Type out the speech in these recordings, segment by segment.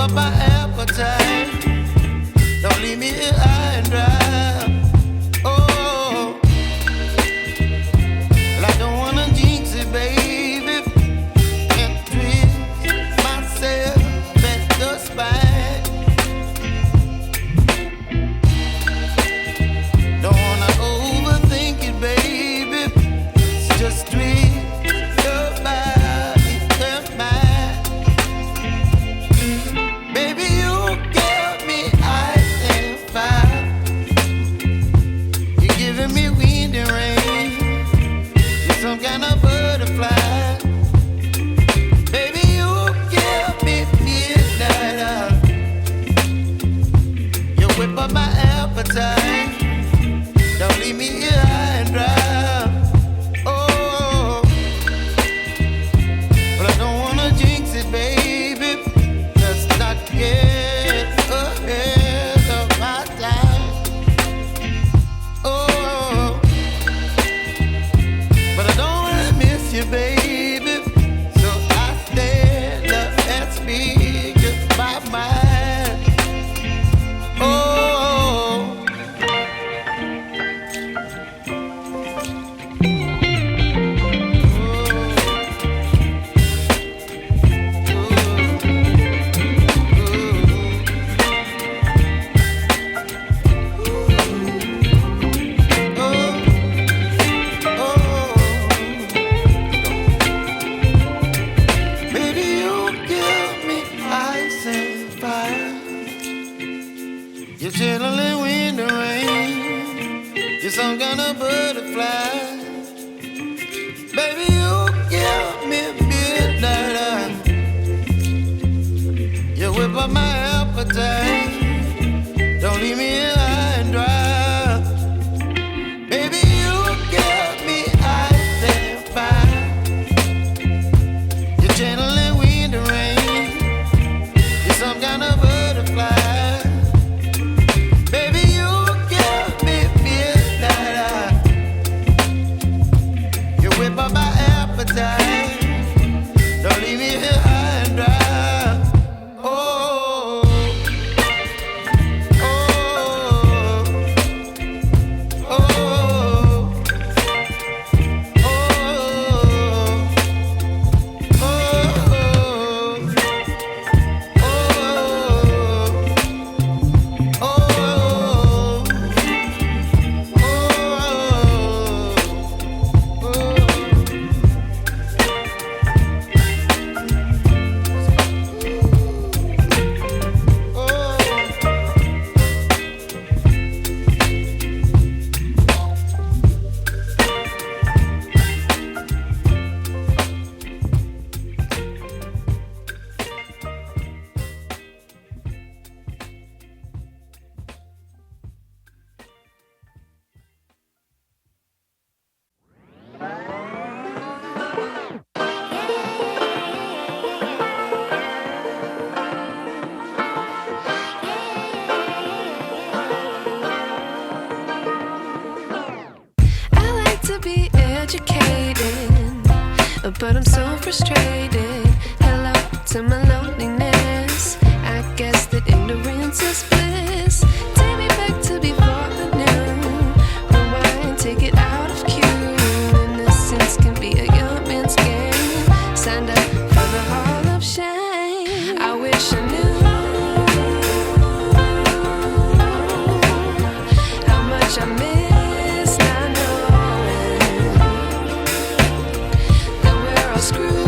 up my appetite. Don't leave me here high and dry. Oh, well, I don't wanna jinx it, baby, and twist myself at the spine. Don't wanna overthink it, baby. It's just twist your body and mine. Baby, you give me ice and fire. You're giving me wind and rain. You're some kind of butterfly. Baby, you give me midnight. You whip up my appetite. Don't leave me here high and dry. Oh, but I don't wanna jinx it, baby. Let's not get ahead of my time. Oh, but I don't wanna miss you, baby. So I stand up and speak just my mind. Oh. Baby, you give me ice and fire. You're chilling wind and rain. You're some kind of butterfly. Baby, you give me midnight. You whip up my appetite. Don't leave me here high and dry. Baby, you give me ice and fire. You're channeling wind and rain. You're some kind of butterfly. Baby, you give me midnight. You whip up my appetite. Don't leave me here high and dry. Oh, oh, oh, oh, I like to be educated, but I'm so frustrated. Hello to my loneliness. I guess that ignorance is bliss. Take me back to before I knew. Rewind, take it out of cue. Innocence can be a young man's game. Signed up for the hall of shame. I wish I knew how much I miss not knowing that we're all screwed.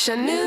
wish I knew.